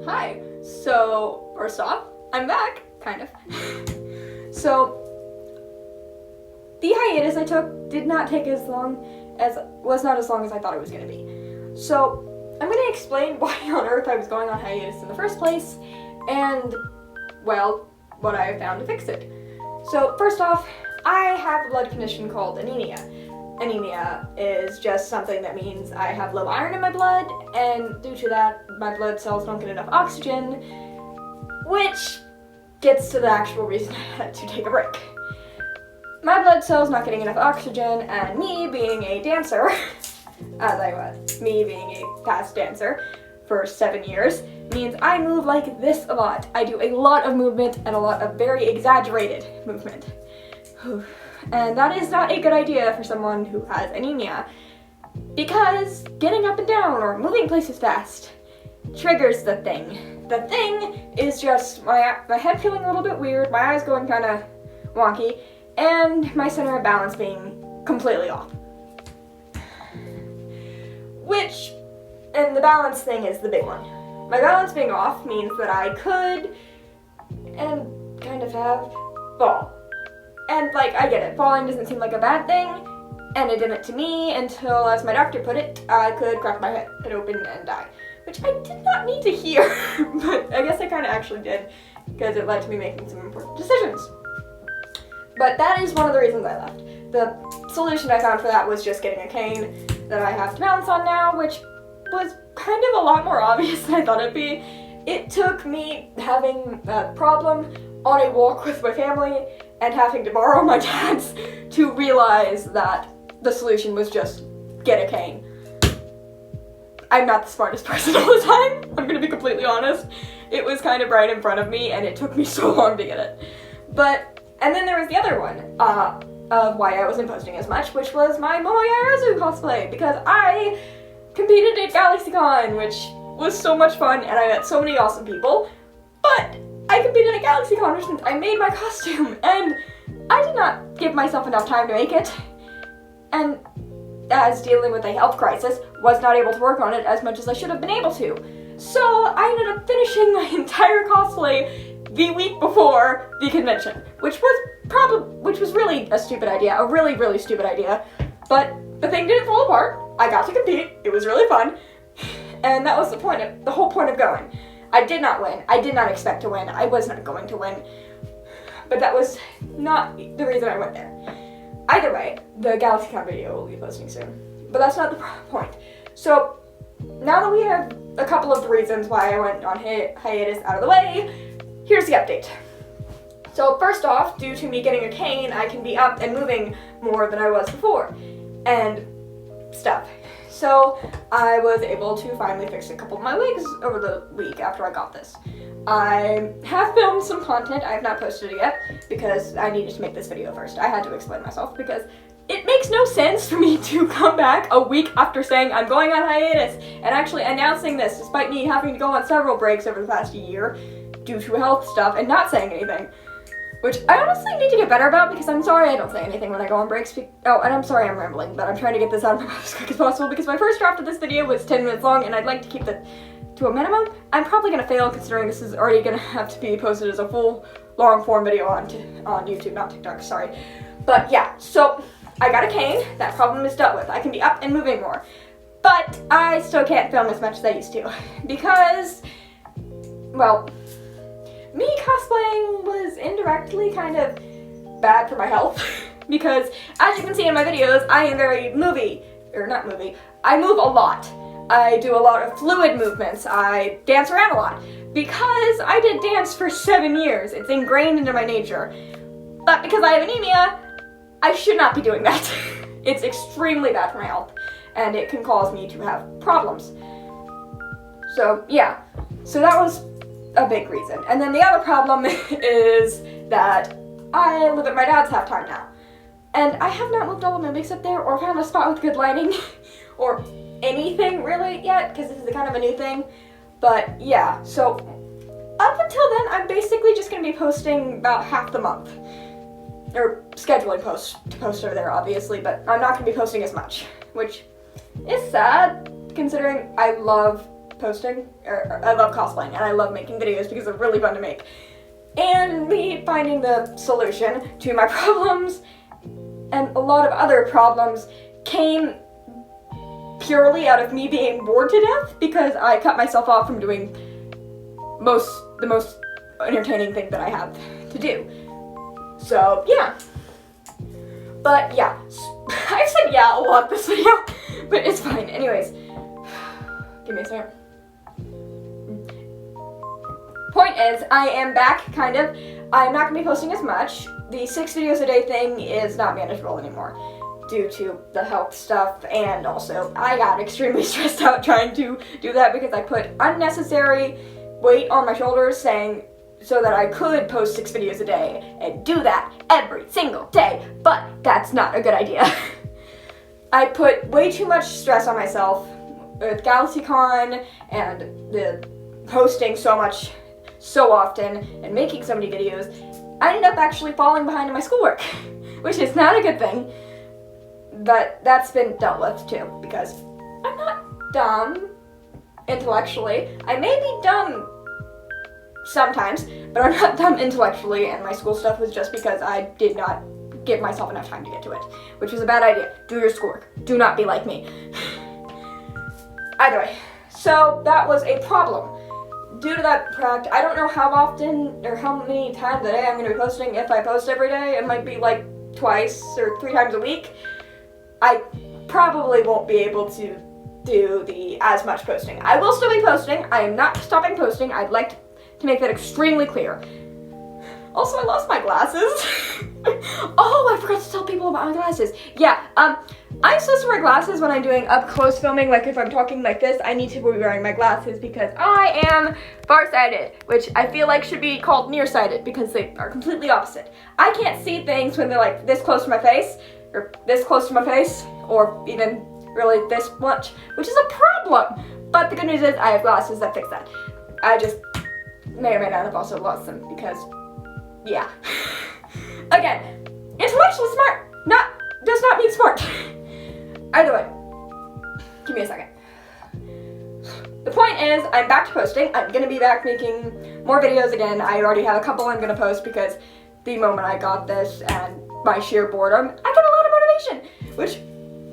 Hi. So, first off, I'm back, kind of. So, the hiatus I took did not take was not as long as I thought it was going to be. So, I'm going to explain why on earth I was going on hiatus in the first place, and, well, what I have found to fix it. So, first off, I have a blood condition called anemia. Anemia is just something that means I have low iron in my blood, and due to that, my blood cells don't get enough oxygen, which gets to the actual reason I had to take a break. My blood cells not getting enough oxygen, and me being a dancer, as I was, me being a past dancer for 7 years, means I move like this a lot. I do a lot of movement and a lot of very exaggerated movement. And that is not a good idea for someone who has anemia, because getting up and down or moving places fast triggers the thing. The thing is just my head feeling a little bit weird, my eyes going kind of wonky, and my center of balance being completely off. And the balance thing is the big one. My balance being off means that I could, and kind of have, fall. And, I get it, falling doesn't seem like a bad thing, and it didn't to me until, as my doctor put it, I could crack my head open and die. Which I did not need to hear, but I guess I kind of actually did, because it led to me making some important decisions. But that is one of the reasons I left. The solution I found for that was just getting a cane that I have to balance on now, which was kind of a lot more obvious than I thought it'd be. It took me having a problem on a walk with my family and having to borrow my dad's to realize that the solution was just get a cane. I'm not the smartest person all the time, I'm gonna be completely honest. It was kind of right in front of me and it took me so long to get it. And then there was the other one of why I wasn't posting as much, which was my Momoyaozu cosplay, because I competed at GalaxyCon, which was so much fun and I met so many awesome people, but I competed at GalaxyCon, which means I made my costume, and I did not give myself enough time to make it, and as dealing with a health crisis, was not able to work on it as much as I should have been able to. So I ended up finishing my entire cosplay the week before the convention, which was really a stupid idea, a really, really stupid idea, but the thing didn't fall apart. I got to compete, it was really fun, and that was the whole point of going. I did not win. I did not expect to win. I was not going to win. But that was not the reason I went there. Either way, the GalaxyCon video will be posting soon. But that's not the point. So, now that we have a couple of the reasons why I went on hiatus out of the way, here's the update. So first off, due to me getting a cane, I can be up and moving more than I was before. And stuff. So I was able to finally fix a couple of my wigs over the week after I got this. I have filmed some content. I have not posted it yet because I needed to make this video first. I had to explain myself because it makes no sense for me to come back a week after saying I'm going on hiatus and actually announcing this despite me having to go on several breaks over the past year due to health stuff and not saying anything. Which I honestly need to get better about because I'm sorry I don't say anything when I go on breaks. Oh, and I'm sorry I'm rambling, but I'm trying to get this out of my mouth as quick as possible because my first draft of this video was 10 minutes long and I'd like to keep it to a minimum. I'm probably going to fail considering this is already going to have to be posted as a full long form video on YouTube, not TikTok, sorry. But yeah, so I got a cane, that problem is dealt with. I can be up and moving more. But I still can't film as much as I used to because, well, me cosplaying was indirectly kind of bad for my health because as you can see in my videos, I am very I move a lot. I do a lot of fluid movements. I dance around a lot because I did dance for 7 years. It's ingrained into my nature. But because I have anemia, I should not be doing that. It's extremely bad for my health and it can cause me to have problems. So yeah, so that was a big reason. And then the other problem is that I live at my dad's half-time now. And I have not moved all of my wigs up there or found a spot with good lighting or anything really yet, because this is kind of a new thing. But yeah, so up until then, I'm basically just going to be posting about half the month. Or scheduling posts to post over there, obviously, but I'm not going to be posting as much, which is sad, considering I love posting, or I love cosplaying, and I love making videos because they're really fun to make. And me finding the solution to my problems and a lot of other problems came purely out of me being bored to death because I cut myself off from doing the most entertaining thing that I have to do. So, yeah. But, yeah. I've said yeah a lot this video, but it's fine. Anyways, give me a second. Point is, I am back, kind of. I'm not going to be posting as much. The 6 videos a day thing is not manageable anymore due to the health stuff, and also I got extremely stressed out trying to do that because I put unnecessary weight on my shoulders so that I could post 6 videos a day and do that every single day, but that's not a good idea. I put way too much stress on myself with GalaxyCon and the posting so often and making so many videos. I ended up actually falling behind in my schoolwork, which is not a good thing, but that's been dealt with too because I'm not dumb intellectually. I may be dumb sometimes, but I'm not dumb intellectually, and my school stuff was just because I did not give myself enough time to get to it, which was a bad idea. Do your schoolwork. Do not be like me. Either way, so that was a problem. Due to that fact, I don't know how often or how many times a day I'm going to be posting. If I post every day, it might be like twice or 3 times a week. I probably won't be able to do as much posting. I will still be posting. I am not stopping posting. I'd like to make that extremely clear. Also, I lost my glasses. Oh, I forgot to tell people about my glasses. Yeah, I'm supposed to wear glasses when I'm doing up-close filming, like if I'm talking like this, I need to be wearing my glasses because I am farsighted, which I feel like should be called nearsighted because they are completely opposite. I can't see things when they're like this close to my face, or this close to my face, or even really this much, which is a problem. But the good news is I have glasses that fix that. I just may or may not have also lost them because, yeah. Again, intellectually smart does not mean smart. Either way, give me a second. The point is, I'm back to posting. I'm gonna be back making more videos again. I already have a couple I'm gonna post because the moment I got this and my sheer boredom, I got a lot of motivation, which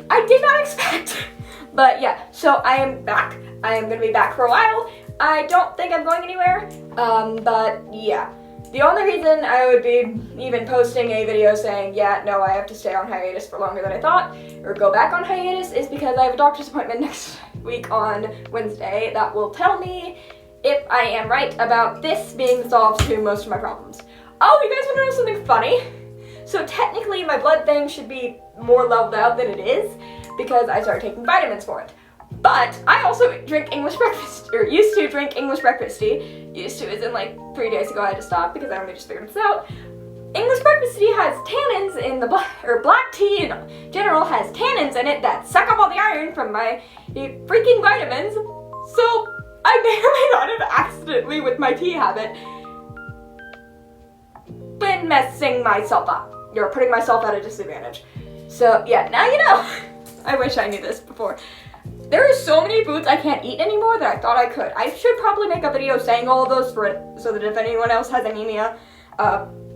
I did not expect. But yeah, so I am back. I am gonna be back for a while. I don't think I'm going anywhere, but yeah. The only reason I would be even posting a video saying, yeah, no, I have to stay on hiatus for longer than I thought, or go back on hiatus, is because I have a doctor's appointment next week on Wednesday that will tell me if I am right about this being solved to most of my problems. Oh, you guys want to know something funny? So technically my blood thing should be more leveled out than it is because I started taking vitamins for it. But I also drink English breakfast, or used to drink English breakfast tea. Used to, as in like 3 days ago I had to stop because I only just figured this out. English breakfast tea has tannins in the black tea in general has tannins in it that suck up all the iron from my freaking vitamins. So I may or may not have accidentally, with my tea habit, been messing myself up. You're putting myself at a disadvantage. So yeah, now you know. I wish I knew this before. There are so many foods I can't eat anymore that I thought I could. I should probably make a video saying all of those for it, so that if anyone else has anemia,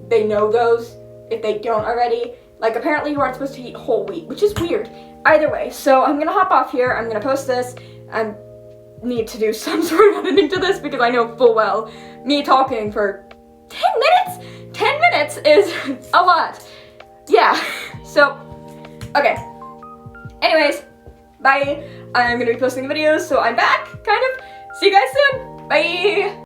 they know those, if they don't already. Like, apparently you aren't supposed to eat whole wheat, which is weird. Either way, so I'm gonna hop off here, I'm gonna post this, I need to do some sort of editing to this because I know full well me talking for 10 minutes? 10 minutes is a lot. Yeah, so, okay. Anyways, bye. I'm gonna be posting videos, so I'm back, kind of. See you guys soon. Bye.